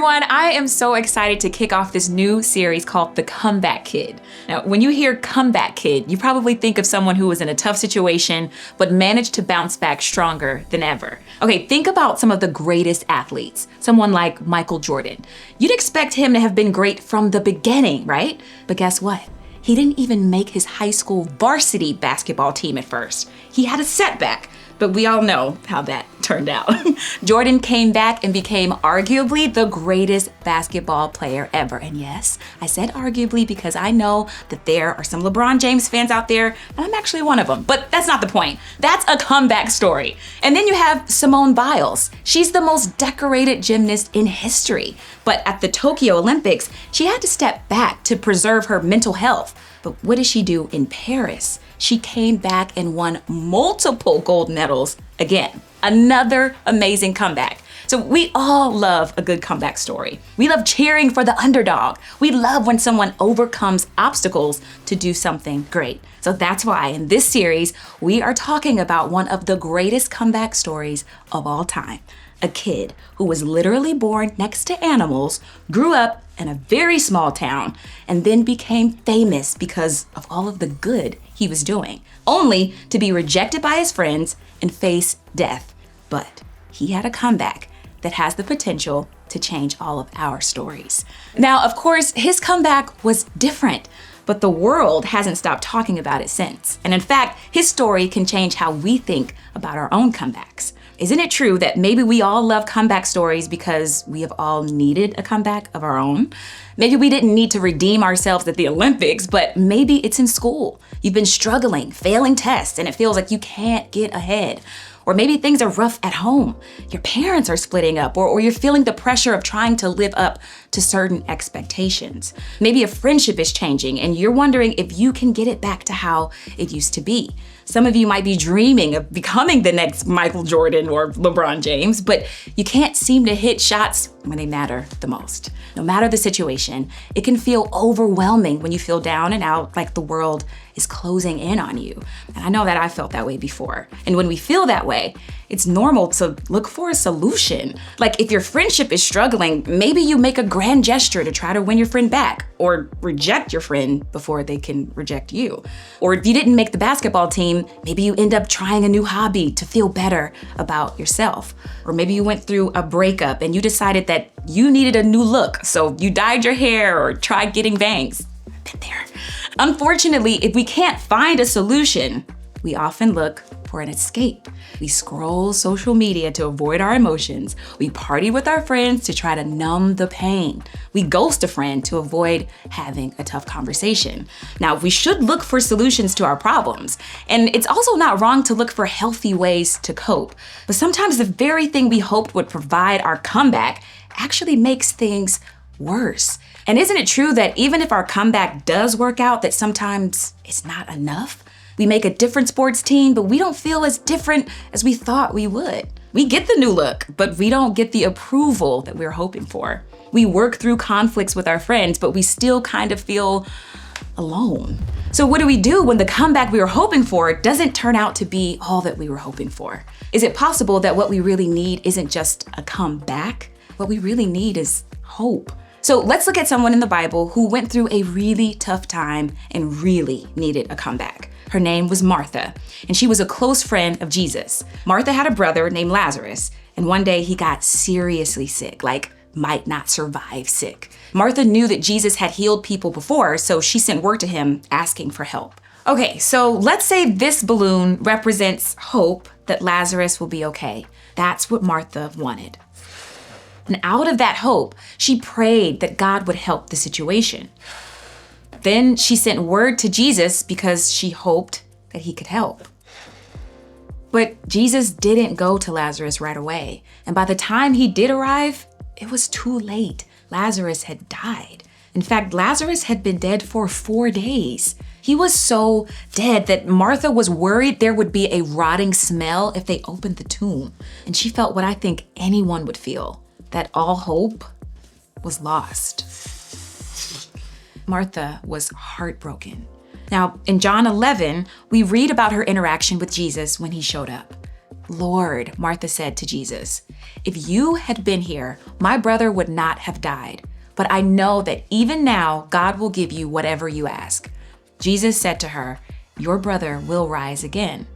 everyone, I am so excited to kick off this new series called The Comeback Kid. Now, when you hear comeback kid, you probably think of someone who was in a tough situation, but managed to bounce back stronger than ever. Okay, think about some of the greatest athletes, someone like Michael Jordan. You'd expect him to have been great from the beginning, right? But guess what? He didn't even make his high school varsity basketball team at first. He had a setback. But we all know how that turned out. Jordan came back and became arguably the greatest basketball player ever. And yes, I said arguably because I know that there are some LeBron James fans out there, and I'm actually one of them. But that's not the point. That's a comeback story. And then you have Simone Biles. She's the most decorated gymnast in history. But at the Tokyo Olympics, she had to step back to preserve her mental health. But what did she do in Paris? She came back and won multiple gold medals again. Another amazing comeback. So we all love a good comeback story. We love cheering for the underdog. We love when someone overcomes obstacles to do something great. So that's why in this series, we are talking about one of the greatest comeback stories of all time. A kid who was literally born next to animals, grew up in a very small town, and then became famous because of all of the good he was doing, only to be rejected by his friends and face death. But he had a comeback that has the potential to change all of our stories. Now, of course, his comeback was different, but the world hasn't stopped talking about it since. And in fact, his story can change how we think about our own comebacks. Isn't it true that maybe we all love comeback stories because we have all needed a comeback of our own? Maybe we didn't need to redeem ourselves at the Olympics, but maybe it's in school. You've been struggling, failing tests, and it feels like you can't get ahead. Or maybe things are rough at home. Your parents are splitting up, or you're feeling the pressure of trying to live up to certain expectations. Maybe a friendship is changing and you're wondering if you can get it back to how it used to be. Some of you might be dreaming of becoming the next Michael Jordan or LeBron James, but you can't seem to hit shots when they matter the most. No matter the situation, it can feel overwhelming when you feel down and out, like the world is closing in on you. And I know that I felt that way before. And when we feel that way, it's normal to look for a solution. Like if your friendship is struggling, maybe you make a grand gesture to try to win your friend back, or reject your friend before they can reject you. Or if you didn't make the basketball team, maybe you end up trying a new hobby to feel better about yourself. Or maybe you went through a breakup and you decided that you needed a new look, so you dyed your hair or tried getting bangs. Been there. Unfortunately, if we can't find a solution, we often look for an escape. We scroll social media to avoid our emotions. We party with our friends to try to numb the pain. We ghost a friend to avoid having a tough conversation. Now, we should look for solutions to our problems. And it's also not wrong to look for healthy ways to cope. But sometimes the very thing we hoped would provide our comeback actually makes things worse. And isn't it true that even if our comeback does work out, that sometimes it's not enough? We make a different sports team, but we don't feel as different as we thought we would. We get the new look, but we don't get the approval that we're hoping for. We work through conflicts with our friends, but we still kind of feel alone. So what do we do when the comeback we were hoping for doesn't turn out to be all that we were hoping for? Is it possible that what we really need isn't just a comeback? What we really need is hope. So let's look at someone in the Bible who went through a really tough time and really needed a comeback. Her name was Martha, and she was a close friend of Jesus. Martha had a brother named Lazarus, and one day he got seriously sick, like might not survive sick. Martha knew that Jesus had healed people before, so she sent word to him asking for help. Okay, so let's say this balloon represents hope that Lazarus will be okay. That's what Martha wanted. And out of that hope, she prayed that God would help the situation. Then she sent word to Jesus because she hoped that he could help. But Jesus didn't go to Lazarus right away. And by the time he did arrive, it was too late. Lazarus had died. In fact, Lazarus had been dead for 4 days. He was so dead that Martha was worried there would be a rotting smell if they opened the tomb. And she felt what I think anyone would feel, that all hope was lost. Martha was heartbroken. Now, in John 11, we read about her interaction with Jesus when he showed up. Lord, Martha said to Jesus, if you had been here, my brother would not have died. But I know that even now, God will give you whatever you ask. Jesus said to her, your brother will rise again.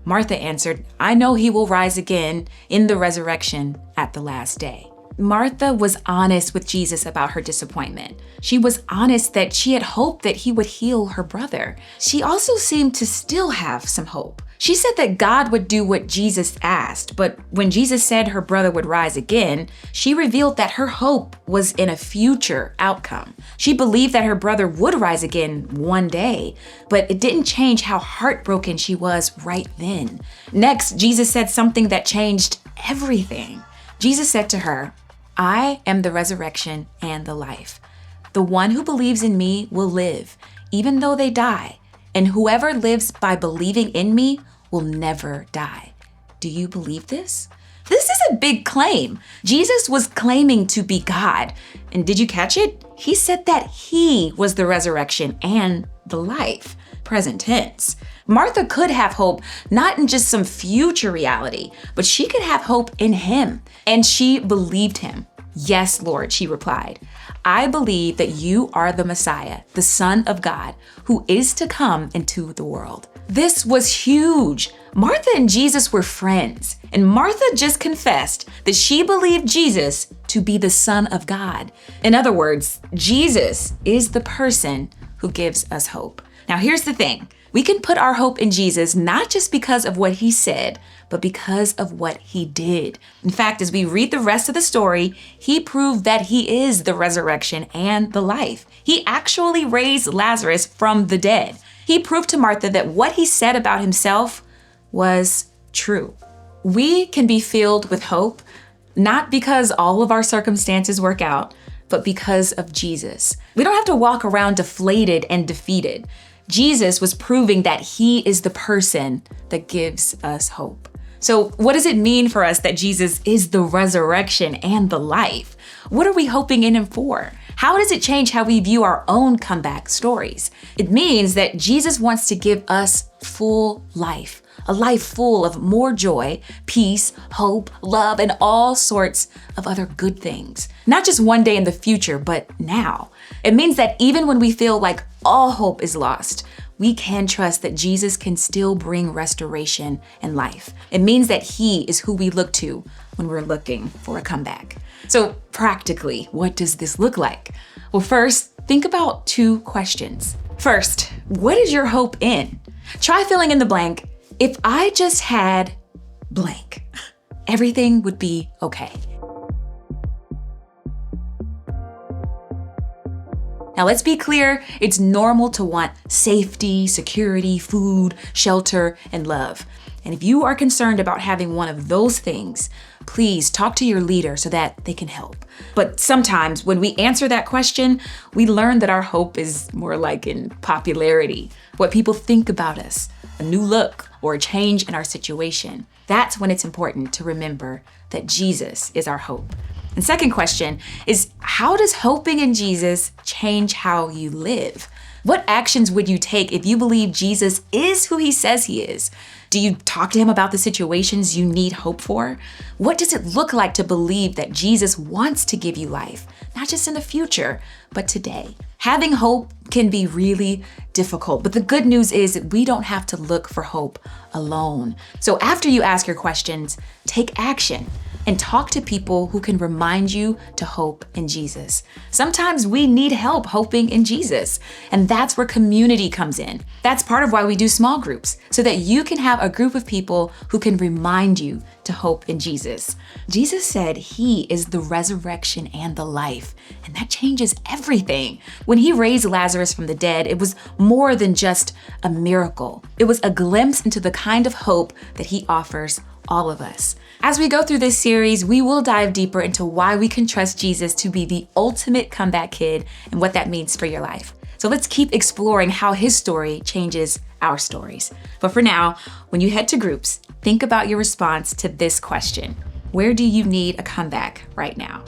Martha answered, I know he will rise again in the resurrection at the last day. Martha was honest with Jesus about her disappointment. She was honest that she had hoped that he would heal her brother. She also seemed to still have some hope. She said that God would do what Jesus asked, but when Jesus said her brother would rise again, she revealed that her hope was in a future outcome. She believed that her brother would rise again one day, but it didn't change how heartbroken she was right then. Next, Jesus said something that changed everything. Jesus said to her, I am the resurrection and the life. The one who believes in me will live, even though they die. And whoever lives by believing in me will never die. Do you believe this? This is a big claim. Jesus was claiming to be God. And did you catch it? He said that he was the resurrection and the life. Present tense. Martha could have hope not in just some future reality, but she could have hope in him. And she believed him. Yes, Lord, she replied. I believe that you are the Messiah, the Son of God, who is to come into the world. This was huge. Martha and Jesus were friends, and Martha just confessed that she believed Jesus to be the Son of God. In other words, Jesus is the person who gives us hope. Now, here's the thing. We can put our hope in Jesus not just because of what he said, but because of what he did. In fact, as we read the rest of the story, he proved that he is the resurrection and the life. He actually raised Lazarus from the dead. He proved to Martha that what he said about himself was true. We can be filled with hope, not because all of our circumstances work out, but because of Jesus. We don't have to walk around deflated and defeated. Jesus was proving that he is the person that gives us hope. So what does it mean for us that Jesus is the resurrection and the life? What are we hoping in him for? How does it change how we view our own comeback stories? It means that Jesus wants to give us full life, a life full of more joy, peace, hope, love, and all sorts of other good things. Not just one day in the future, but now. It means that even when we feel like all hope is lost, we can trust that Jesus can still bring restoration and life. It means that he is who we look to when we're looking for a comeback. So practically, what does this look like? Well, first, think about two questions. First, what is your hope in? Try filling in the blank. If I just had blank, everything would be okay. Now, let's be clear, it's normal to want safety, security, food, shelter, and love. And if you are concerned about having one of those things, please talk to your leader so that they can help. But sometimes when we answer that question, we learn that our hope is more like in popularity, what people think about us, a new look, or a change in our situation. That's when it's important to remember that Jesus is our hope. And second question is, how does hoping in Jesus change how you live? What actions would you take if you believe Jesus is who he says he is? Do you talk to him about the situations you need hope for? What does it look like to believe that Jesus wants to give you life, not just in the future, but today? Having hope can be really difficult, but the good news is that we don't have to look for hope alone. So after you ask your questions, take action and talk to people who can remind you to hope in Jesus. Sometimes we need help hoping in Jesus, and that's where community comes in. That's part of why we do small groups, so that you can have a group of people who can remind you to hope in Jesus. Jesus said he is the resurrection and the life, and that changes everything. When he raised Lazarus from the dead, it was more than just a miracle. It was a glimpse into the kind of hope that he offers all of us. As we go through this series, we will dive deeper into why we can trust Jesus to be the ultimate comeback kid and what that means for your life. So let's keep exploring how his story changes our stories. But for now, when you head to groups, think about your response to this question. Where do you need a comeback right now?